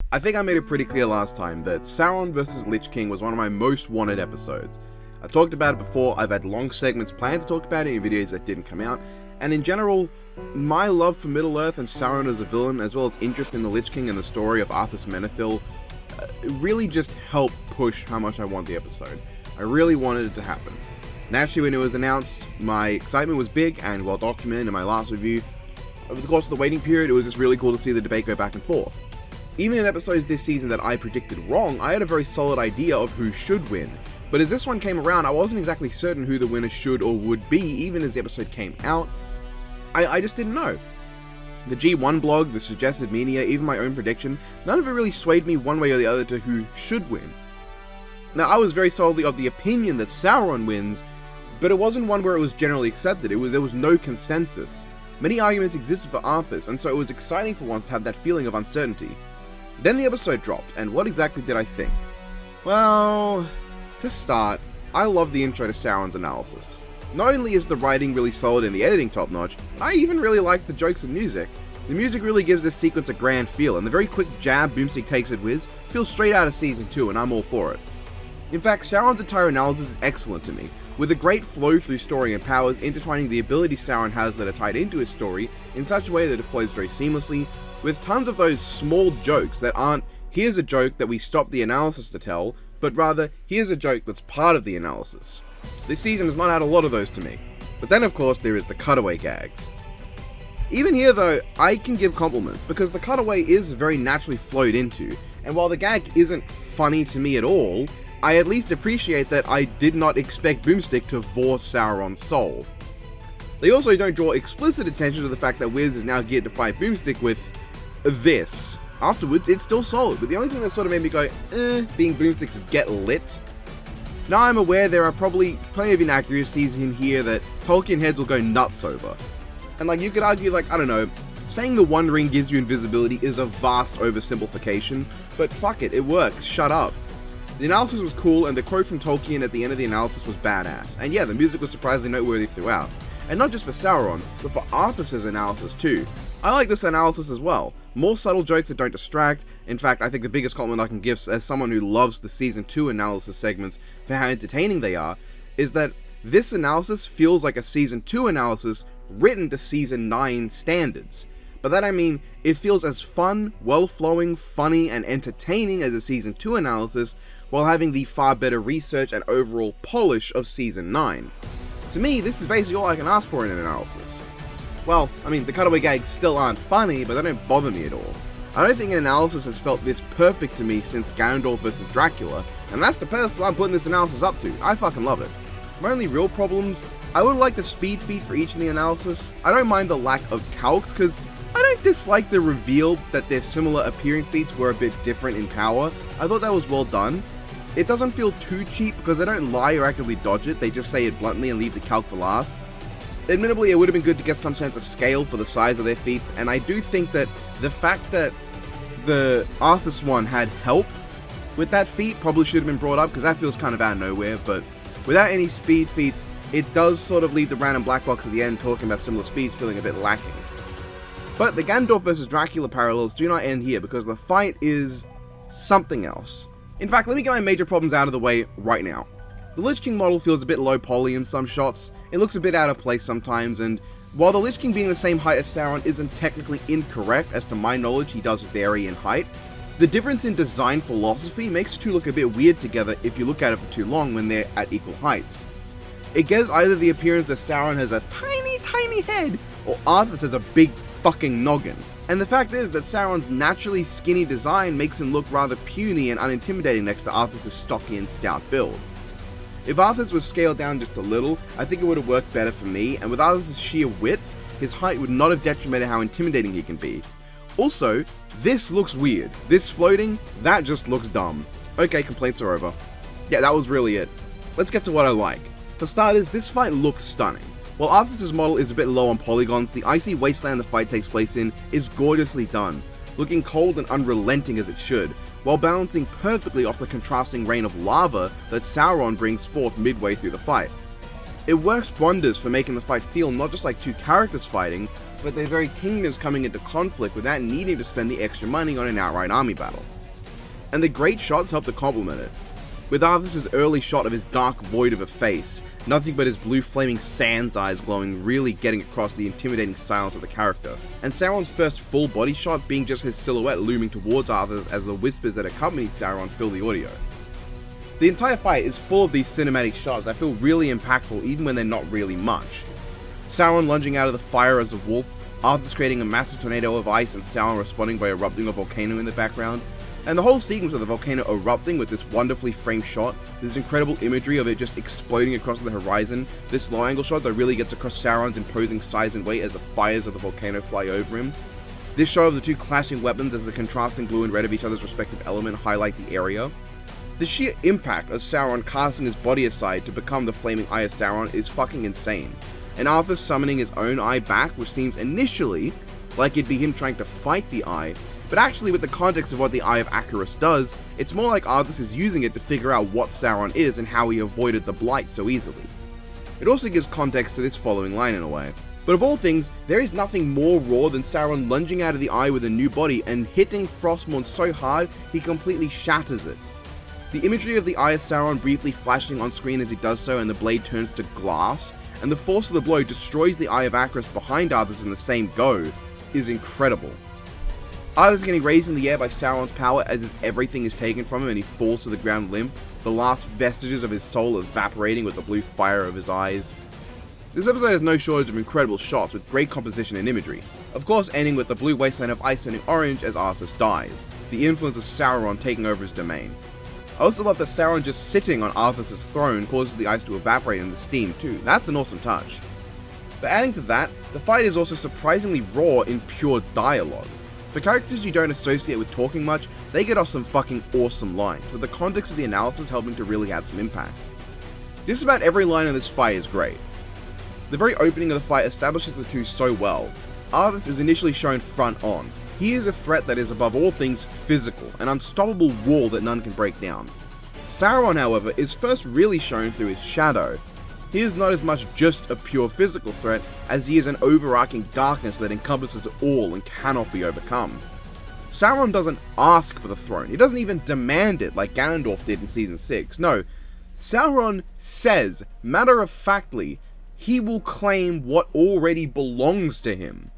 I think I made it pretty clear last time that Sauron vs Lich King was one of my most wanted episodes. I've talked about it before, I've had long segments planned to talk about it in videos that didn't come out, and in general, my love for Middle-earth and Sauron as a villain, as well as interest in the Lich King and the story of Arthas Menethil, really just helped push how much I want the episode. I really wanted it to happen. Naturally, when it was announced, my excitement was big and well documented in my last review. Over the course of the waiting period, it was just really cool to see the debate go back and forth. Even in episodes this season that I predicted wrong, I had a very solid idea of who should win. But as this one came around, I wasn't exactly certain who the winner should or would be, even as the episode came out. I just didn't know. The G1 blog, the suggested media, even my own prediction, none of it really swayed me one way or the other to who should win. Now, I was very solidly of the opinion that Sauron wins, but it wasn't one where it was generally accepted. There was no consensus. Many arguments existed for Arthas, and so it was exciting for once to have that feeling of uncertainty. Then the episode dropped, and what exactly did I think? Well, to start, I love the intro to Sauron's analysis. Not only is the writing really solid and the editing top notch, I even really like the jokes and music. The music really gives this sequence a grand feel, and the very quick jab Boomstick takes at Wiz feels straight out of Season 2, and I'm all for it. In fact, Sauron's entire analysis is excellent to me, with a great flow through story and powers intertwining the abilities Sauron has that are tied into his story in such a way that it flows very seamlessly, with tons of those small jokes that aren't, here's a joke that we stopped the analysis to tell, but rather, here's a joke that's part of the analysis. This season has not had a lot of those to me. But then of course there is the cutaway gags. Even here though, I can give compliments, because the cutaway is very naturally flowed into, and while the gag isn't funny to me at all, I at least appreciate that I did not expect Boomstick to vor Sauron's soul. They also don't draw explicit attention to the fact that Wiz is now geared to fight Boomstick with this. Afterwards, it's still solid, but the only thing that sort of made me go, being Boomstick's get lit. Now I'm aware there are probably plenty of inaccuracies in here that Tolkien heads will go nuts over. And like, you could argue like, I don't know, saying the One Ring gives you invisibility is a vast oversimplification, but fuck it, it works, shut up. The analysis was cool, and the quote from Tolkien at the end of the analysis was badass. And yeah, the music was surprisingly noteworthy throughout. And not just for Sauron, but for Arthas' analysis too. I like this analysis as well. More subtle jokes that don't distract. In fact, I think the biggest compliment I can give as someone who loves the Season 2 analysis segments for how entertaining they are, is that this analysis feels like a Season 2 analysis written to Season 9 standards. By that I mean, it feels as fun, well-flowing, funny, and entertaining as a Season 2 analysis, while having the far better research and overall polish of Season 9. To me, this is basically all I can ask for in an analysis. Well, I mean, the cutaway gags still aren't funny, but they don't bother me at all. I don't think an analysis has felt this perfect to me since Ganondorf vs Dracula, and that's the pedestal I'm putting this analysis up to. I fucking love it. My only real problems, I would like the speed feat for each in the analysis. I don't mind the lack of calcs, because I don't dislike the reveal that their similar appearing feats were a bit different in power. I thought that was well done. It doesn't feel too cheap because they don't lie or actively dodge it, they just say it bluntly and leave the calc for last. Admittably, it would have been good to get some sense of scale for the size of their feats, and I do think that the fact that the Arthas one had help with that feat probably should have been brought up, because that feels kind of out of nowhere, but without any speed feats, it does sort of leave the random black box at the end talking about similar speeds feeling a bit lacking. But the Ganondorf vs Dracula parallels do not end here, because the fight is something else. In fact, let me get my major problems out of the way right now. The Lich King model feels a bit low poly in some shots, it looks a bit out of place sometimes, and while the Lich King being the same height as Sauron isn't technically incorrect, as to my knowledge he does vary in height, the difference in design philosophy makes the two look a bit weird together if you look at it for too long when they're at equal heights. It gives either the appearance that Sauron has a tiny head, or Arthas has a big fucking noggin. And the fact is that Sauron's naturally skinny design makes him look rather puny and unintimidating next to Arthas' stocky and stout build. If Arthas was scaled down just a little, I think it would have worked better for me, and with Arthas' sheer width, his height would not have detrimented how intimidating he can be. Also, this looks weird. This floating, that just looks dumb. Okay, complaints are over. Yeah, that was really it. Let's get to what I like. For starters, this fight looks stunning. While Arthas' model is a bit low on polygons, the icy wasteland the fight takes place in is gorgeously done, looking cold and unrelenting as it should, while balancing perfectly off the contrasting rain of lava that Sauron brings forth midway through the fight. It works wonders for making the fight feel not just like two characters fighting, but their very kingdoms coming into conflict without needing to spend the extra money on an outright army battle. and the great shots help to complement it. With Arthas' early shot of his dark void of a face, nothing but his blue flaming sand's eyes glowing really getting across the intimidating silence of the character, and Sauron's first full body shot being just his silhouette looming towards Arthas as the whispers that accompany Sauron fill the audio. The entire fight is full of these cinematic shots that feel really impactful even when they're not really much. Sauron lunging out of the fire as a wolf, Arthas creating a massive tornado of ice and Sauron responding by erupting a volcano in the background, and the whole sequence of the volcano erupting with this wonderfully framed shot, this incredible imagery of it just exploding across the horizon, this low angle shot that really gets across Sauron's imposing size and weight as the fires of the volcano fly over him. This shot of the two clashing weapons as the contrasting blue and red of each other's respective element highlight the area. The sheer impact of Sauron casting his body aside to become the flaming eye of Sauron is fucking insane, and Arthas summoning his own eye back, which seems initially like it'd be him trying to fight the eye, but actually with the context of what the Eye of Acheris does, it's more like Arthas is using it to figure out what Sauron is and how he avoided the Blight so easily. It also gives context to this following line in a way. But of all things, there is nothing more raw than Sauron lunging out of the eye with a new body and hitting Frostmourne so hard he completely shatters it. The imagery of the Eye of Sauron briefly flashing on screen as he does so and the blade turns to glass, and the force of the blow destroys the Eye of Acheris behind Arthas in the same go, is incredible. Arthas getting raised in the air by Sauron's power as his everything is taken from him and he falls to the ground limp, the last vestiges of his soul evaporating with the blue fire of his eyes. This episode has no shortage of incredible shots with great composition and imagery, of course ending with the blue wasteland of ice turning orange as Arthas dies, the influence of Sauron taking over his domain. I also love that Sauron just sitting on Arthas' throne causes the ice to evaporate in the steam too, that's an awesome touch. But adding to that, the fight is also surprisingly raw in pure dialogue. For characters you don't associate with talking much, they get off some fucking awesome lines, with the context of the analysis helping to really add some impact. Just about every line in this fight is great. The very opening of the fight establishes the two so well. Arthas is initially shown front on. He is a threat that is above all things physical, an unstoppable wall that none can break down. Sauron, however, is first really shown through his shadow. He is not as much just a pure physical threat as he is an overarching darkness that encompasses all and cannot be overcome. Sauron doesn't ask for the throne, he doesn't even demand it like Ganondorf did in Season 6, no. Sauron says, matter-of-factly, he will claim what already belongs to him.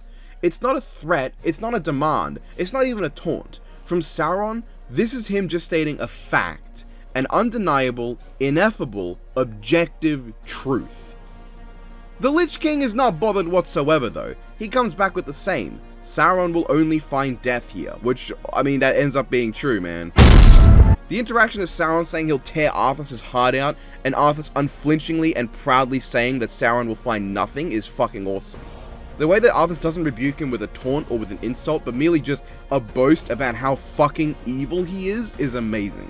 It's not a threat, it's not a demand, it's not even a taunt. From Sauron, this is him just stating a fact. An undeniable, ineffable, objective truth. The Lich King is not bothered whatsoever though. He comes back with the same. Sauron will only find death here, which, I mean, that ends up being true, man. The interaction of Sauron saying he'll tear Arthas' heart out, and Arthas unflinchingly and proudly saying that Sauron will find nothing is fucking awesome. The way that Arthas doesn't rebuke him with a taunt or with an insult, but merely just a boast about how fucking evil he is amazing.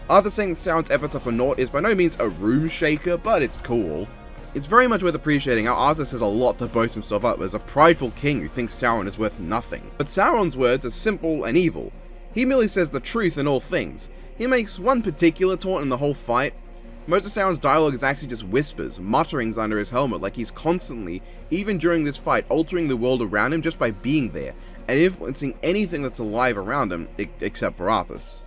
Arthas saying that Sauron's efforts are for naught is by no means a room shaker, but it's cool. It's very much worth appreciating how Arthas has a lot to boast himself up as a prideful king who thinks Sauron is worth nothing. But Sauron's words are simple and evil. He merely says the truth in all things. He makes one particular taunt in the whole fight. Most of Sauron's dialogue is actually just whispers, mutterings under his helmet, like he's constantly, even during this fight, altering the world around him just by being there, and influencing anything that's alive around him, except for Arthas.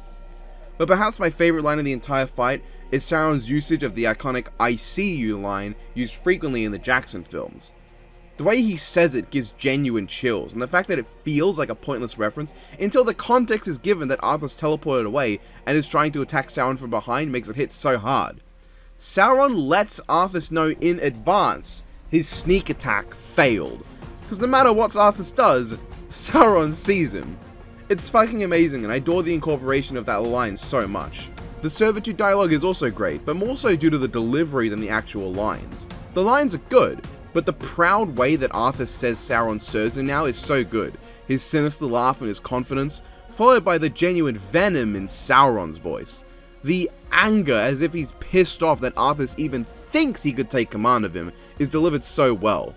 But perhaps my favorite line in the entire fight is Sauron's usage of the iconic "I see you" line used frequently in the Jackson films. The way he says it gives genuine chills, and the fact that it feels like a pointless reference until the context is given that Arthas teleported away and is trying to attack Sauron from behind makes it hit so hard. Sauron lets Arthas know in advance his sneak attack failed, because no matter what Arthas does, Sauron sees him. It's fucking amazing, and I adore the incorporation of that line so much. The servitude dialogue is also great, but more so due to the delivery than the actual lines. The lines are good, but the proud way that Arthas says Sauron serves him now is so good. His sinister laugh and his confidence, followed by the genuine venom in Sauron's voice. The anger, as if he's pissed off that Arthas even thinks he could take command of him, is delivered so well.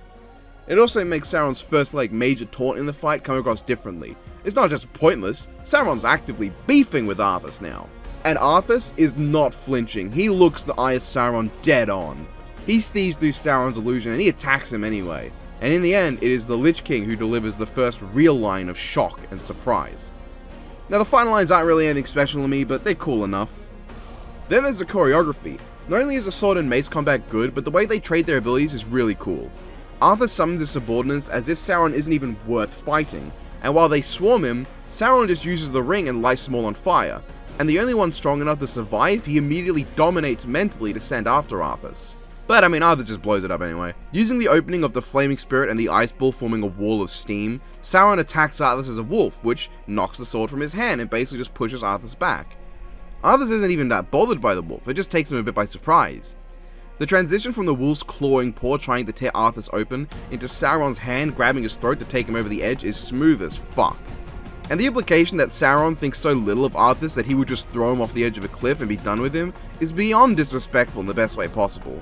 It also makes Sauron's first major taunt in the fight come across differently. It's not just pointless, Sauron's actively beefing with Arthas now. And Arthas is not flinching, he looks the Eye of Sauron dead on. He sees through Sauron's illusion and he attacks him anyway. And in the end, it is the Lich King who delivers the first real line of shock and surprise. Now the fight lines aren't really anything special to me, but they're cool enough. Then there's the choreography. Not only is the sword and mace combat good, but the way they trade their abilities is really cool. Arthur summons his subordinates as if Sauron isn't even worth fighting, and while they swarm him, Sauron just uses the ring and lights them all on fire, and the only one strong enough to survive, he immediately dominates mentally to send after Arthas. But I mean, Arthas just blows it up anyway. Using the opening of the Flaming Spirit and the Ice Ball forming a wall of steam, Sauron attacks Arthas as a wolf, which knocks the sword from his hand and basically just pushes Arthas back. Arthas isn't even that bothered by the wolf, it just takes him a bit by surprise. The transition from the wolf's clawing paw trying to tear Arthas open into Sauron's hand grabbing his throat to take him over the edge is smooth as fuck. And the implication that Sauron thinks so little of Arthas that he would just throw him off the edge of a cliff and be done with him is beyond disrespectful in the best way possible.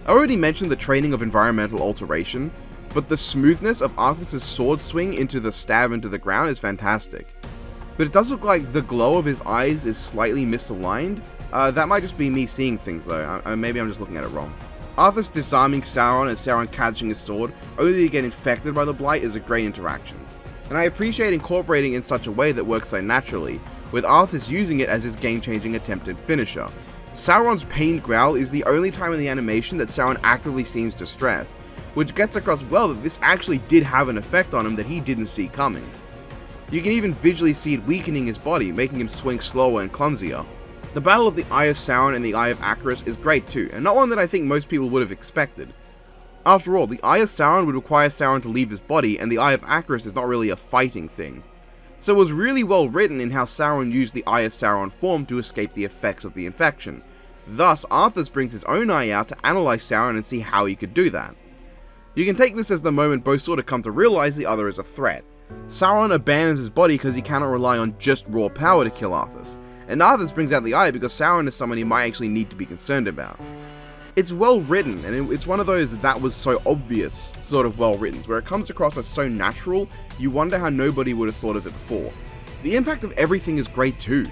I already mentioned the training of environmental alteration, but the smoothness of Arthas' sword swing into the stab into the ground is fantastic. But it does look like the glow of his eyes is slightly misaligned. That might just be me seeing things though, maybe I'm just looking at it wrong. Arthas disarming Sauron and Sauron catching his sword, only to get infected by the blight, is a great interaction. And I appreciate incorporating it in such a way that works so naturally, with Arthas using it as his game-changing attempted finisher. Sauron's pained growl is the only time in the animation that Sauron actively seems distressed, which gets across well that this actually did have an effect on him that he didn't see coming. You can even visually see it weakening his body, making him swing slower and clumsier. The battle of the Eye of Sauron and the Eye of Acheris is great too, and not one that I think most people would have expected. After all, the Eye of Sauron would require Sauron to leave his body, and the Eye of Acheris is not really a fighting thing. So it was really well written in how Sauron used the Eye of Sauron form to escape the effects of the infection. Thus, Arthas brings his own eye out to analyze Sauron and see how he could do that. You can take this as the moment both sort of come to realize the other is a threat. Sauron abandons his body because he cannot rely on just raw power to kill Arthas, and Arthas brings out the eye because Sauron is someone he might actually need to be concerned about. It's well written, and it's one of those that was so obvious sort of well written, where it comes across as so natural, you wonder how nobody would have thought of it before. The impact of everything is great too.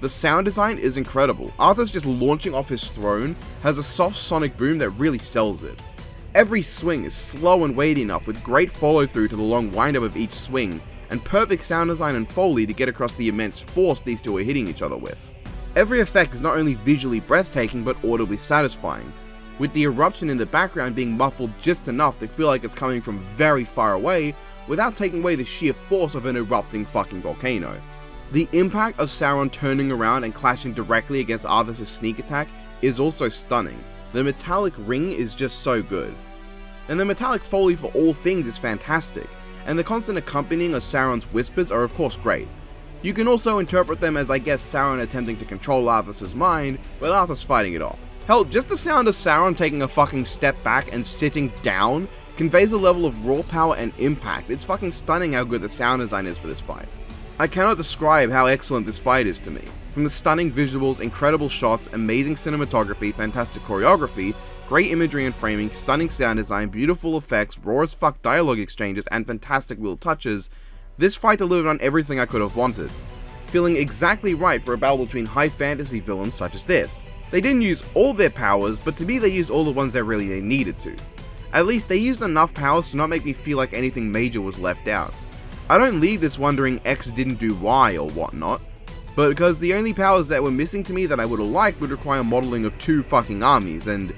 The sound design is incredible. Arthas just launching off his throne has a soft sonic boom that really sells it. Every swing is slow and weighty enough with great follow through to the long wind up of each swing, and perfect sound design and foley to get across the immense force these two are hitting each other with. Every effect is not only visually breathtaking but audibly satisfying, with the eruption in the background being muffled just enough to feel like it's coming from very far away without taking away the sheer force of an erupting fucking volcano. The impact of Sauron turning around and clashing directly against Arthas' sneak attack is also stunning. The metallic ring is just so good. And the metallic foley for all things is fantastic, and the constant accompanying of Sauron's whispers are of course great. You can also interpret them as I guess Sauron attempting to control Arthas' mind, but Arthas fighting it off. Hell, just the sound of Sauron taking a fucking step back and sitting down conveys a level of raw power and impact. It's fucking stunning how good the sound design is for this fight. I cannot describe how excellent this fight is to me. From the stunning visuals, incredible shots, amazing cinematography, fantastic choreography, great imagery and framing, stunning sound design, beautiful effects, raw as fuck dialogue exchanges, and fantastic little touches, this fight delivered on everything I could have wanted. Feeling exactly right for a battle between high fantasy villains such as this. They didn't use all their powers, but to me they used all the ones that really they needed to. At least they used enough powers to not make me feel like anything major was left out. I don't leave this wondering X didn't do Y or whatnot, but because the only powers that were missing to me that I would have liked would require modeling of two fucking armies, and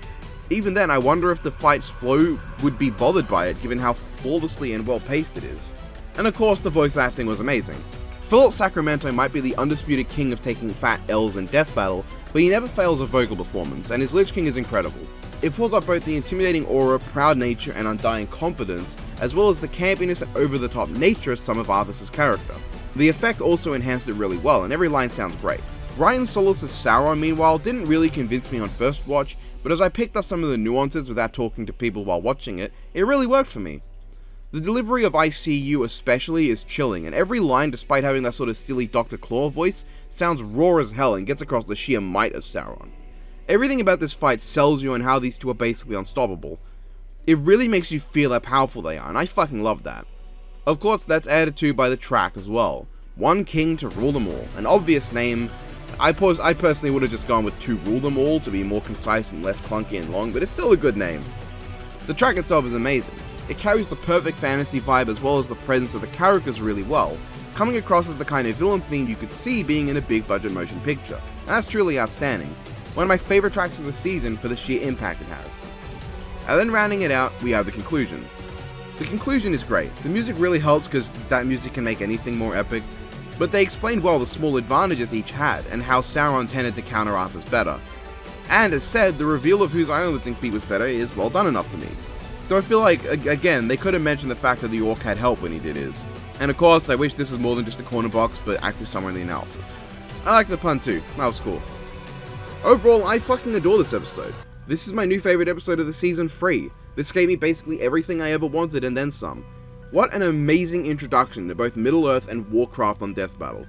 even then I wonder if the fight's flow would be bothered by it given how flawlessly and well paced it is. And of course the voice acting was amazing. Philip Sacramento might be the undisputed king of taking fat L's in death battle, but he never fails a vocal performance, and his Lich King is incredible. It pulls up both the intimidating aura, proud nature, and undying confidence, as well as the campiness and over-the-top nature of some of Arthas' character. The effect also enhanced it really well, and every line sounds great. Ryan Solis' Sauron, meanwhile, didn't really convince me on first watch, but as I picked up some of the nuances without talking to people while watching it, it really worked for me. The delivery of ICU especially is chilling, and every line, despite having that sort of silly Dr. Claw voice, sounds raw as hell and gets across the sheer might of Sauron. Everything about this fight sells you on how these two are basically unstoppable. It really makes you feel how powerful they are, and I fucking love that. Of course, that's added to by the track as well. One king to rule them all. An obvious name. I personally would have just gone with to rule them all to be more concise and less clunky and long, but it's still a good name. The track itself is amazing. It carries the perfect fantasy vibe as well as the presence of the characters really well. coming across as the kind of villain theme you could see being in a big budget motion picture, and that's truly outstanding. One of my favourite tracks of the season for the sheer impact it has. And then rounding it out, we have the conclusion. The conclusion is great. The music really helps because that music can make anything more epic, but they explained well the small advantages each had and how Sauron tended to counter Arthur's better. And as said, the reveal of whose iron lifting feat was better is well done enough to me. Though I feel like, again, they could have mentioned the fact that the orc had help when he did his. And of course, I wish this was more than just a corner box, but actually somewhere in the analysis. I like the pun too, that was cool. Overall, I fucking adore this episode. This is my new favourite episode of the season 3. This gave me basically everything I ever wanted and then some. What an amazing introduction to both Middle-earth and Warcraft on Death Battle.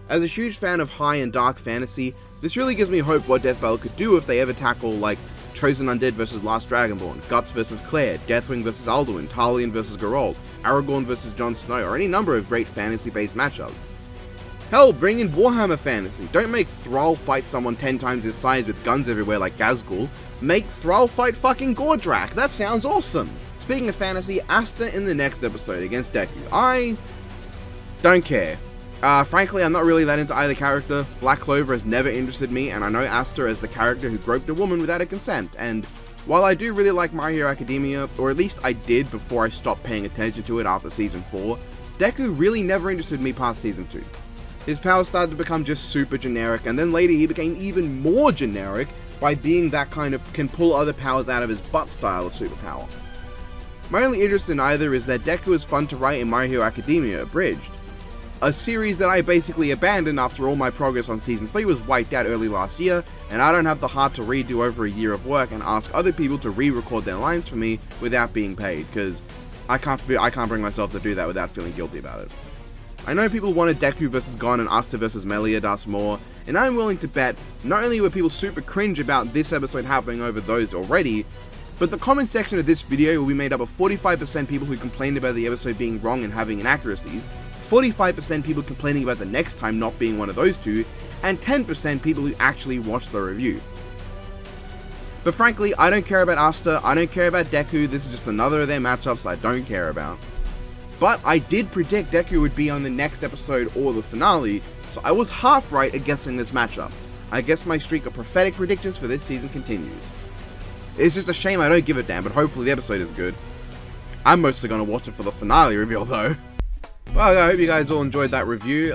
As a huge fan of high and dark fantasy, this really gives me hope what Death Battle could do if they ever tackle like Chosen Undead vs Last Dragonborn, Guts vs Claire, Deathwing vs Alduin, Talion vs Geralt, Aragorn vs Jon Snow, or any number of great fantasy-based matchups. Hell, bring in Warhammer fantasy. Don't make Thrall fight someone 10 times his size with guns everywhere like Gazgul. Make Thrall fight fucking Gordrakk. That sounds awesome. Speaking of fantasy, Asta in the next episode against Deku. I don't care. Frankly, I'm not really that into either character. Black Clover has never interested me, and I know Asta as the character who groped a woman without her consent, and while I do really like My Hero Academia, or at least I did before I stopped paying attention to it after Season 4, Deku really never interested me past Season 2. His powers started to become just super generic, and then later he became even more generic by being that kind of can pull other powers out of his butt style of superpower. My only interest in either is that Deku is fun to write in My Hero Academia Abridged, a series that I basically abandoned after all my progress on Season 3 was wiped out early last year, and I don't have the heart to redo over a year of work and ask other people to re-record their lines for me without being paid, because I can't bring myself to do that without feeling guilty about it. I know people wanted Deku vs Gon and Asta vs Meliadas more, and I'm willing to bet not only were people super cringe about this episode happening over those already, but the comment section of this video will be made up of 45% people who complained about the episode being wrong and having inaccuracies, 45% people complaining about the next time not being one of those two, and 10% people who actually watched the review. But frankly, I don't care about Asta, I don't care about Deku, this is just another of their matchups I don't care about. But I did predict Deku would be on the next episode or the finale, so I was half right at guessing this matchup. I guess my streak of prophetic predictions for this season continues. It's just a shame I don't give a damn, but hopefully the episode is good. I'm mostly going to watch it for the finale reveal though. Well, I hope you guys all enjoyed that review.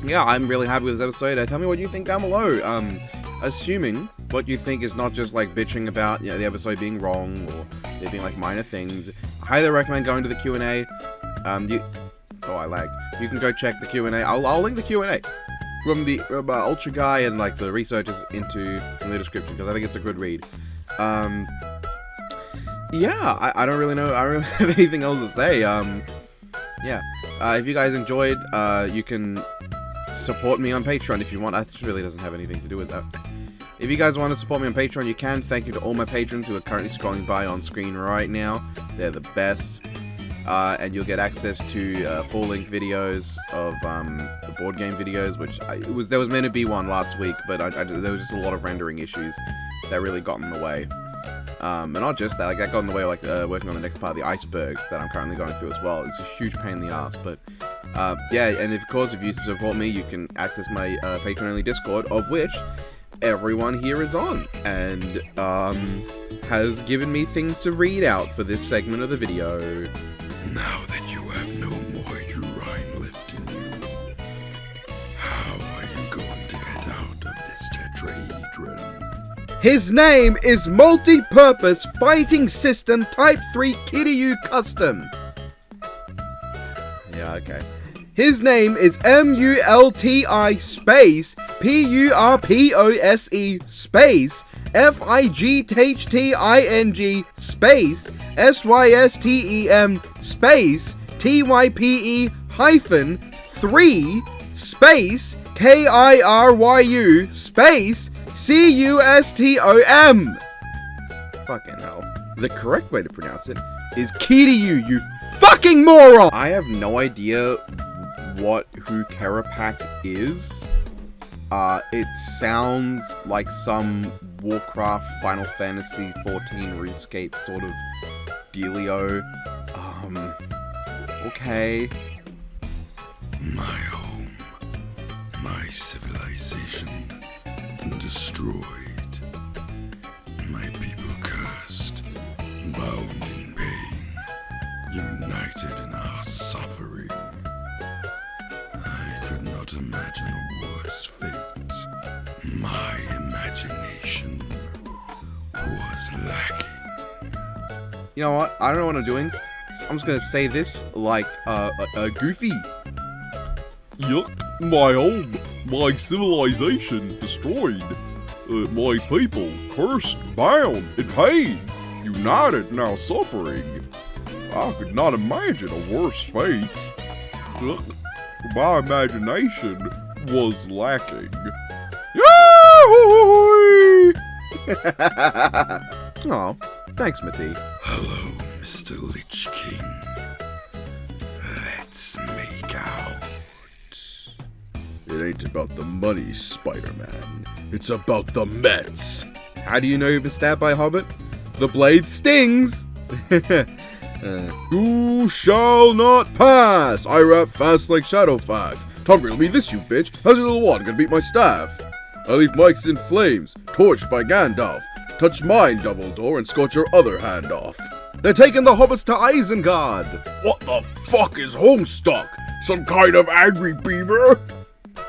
Yeah, I'm really happy with this episode. Tell me what you think down below. Assuming what you think is not just like bitching about, you know, the episode being wrong or there being like minor things. I highly recommend going to the Q&A. I lagged. You can go check the Q&A. I'll link the Q&A from the Ultra Guy and like the researchers in the description because I think it's a good read. Yeah, I don't really know. I don't really have anything else to say. Yeah. If you guys enjoyed, you can support me on Patreon if you want. That really doesn't have anything to do with that. If you guys want to support me on Patreon, you can. Thank you to all my patrons who are currently scrolling by on screen right now. They're the best. And you'll get access to full-length videos of the board game videos, which there was meant to be one last week, but there was just a lot of rendering issues that really got in the way. And not just that, like that got in the way of like working on the next part of the iceberg that I'm currently going through as well. It's a huge pain in the ass, but yeah, and of course if you support me, you can access my Patreon-only Discord, of which everyone here is on, and has given me things to read out for this segment of the video. Now that you have no more urine left in you, how are you going to get out of this tetrahedron? His name is Multi-Purpose Fighting System Type 3 Kiryu Custom. Yeah, okay. His name is MULTI space PURPOSE space FIGTHTING space SYSTEM space TYPE hyphen 3 space KIRYU space CUSTOM. Fucking hell. The correct way to pronounce it is Kiryu, you fucking moron! I have no idea who Kerapak is. It sounds like some Warcraft, Final Fantasy 14 RuneScape sort of dealio. Okay. My home, my civilization destroyed. My people cursed, bound in pain, united in our suffering. I could not imagine a worse fate. My imagination was lacking. You know what? I don't know what I'm doing. I'm just gonna say this like Goofy. Yup, my home, my civilization destroyed. My people cursed, bound, in pain, united, now suffering. I could not imagine a worse fate. Ugh, my imagination was lacking. Yahoo! Oh, thanks, Matty. Hello, Mr. Lich King. Let's make out. It ain't about the money, Spider-Man. It's about the Mets. How do you know you've been stabbed by a hobbit? The blade stings! You shall not pass! I rap fast like Shadowfax. Tom riddle me this, you bitch. How's your little one gonna beat my staff? I leave mics in flames, torched by Gandalf. Touch mine, Dumbledore, and scorch your other hand off. They're taking the hobbits to Isengard! What the fuck is Homestuck? Some kind of angry beaver?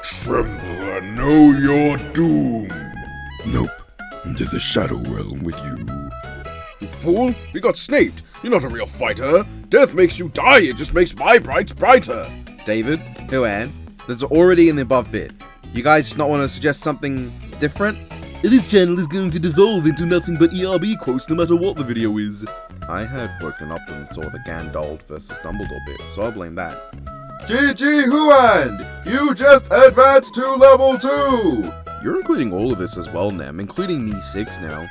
Tremble and know your doom. Nope, into the Shadow Realm with you. You fool, we got snaped. You're not a real fighter. Death makes you die, it just makes my brights brighter. David, Joanne, there's already in the above bit. You guys not want to suggest something different? This channel is going to dissolve into nothing but ERB quotes no matter what the video is. I had woken up and saw the Gandalf versus Dumbledore bit, so I'll blame that. GG Huand, you just advanced to level 2! You're including all of this as well, Nem, including me 6 now.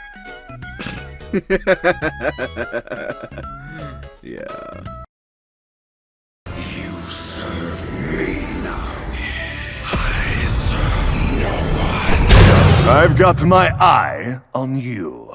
Yeah. You serve me now. I serve no one. I've got my eye on you.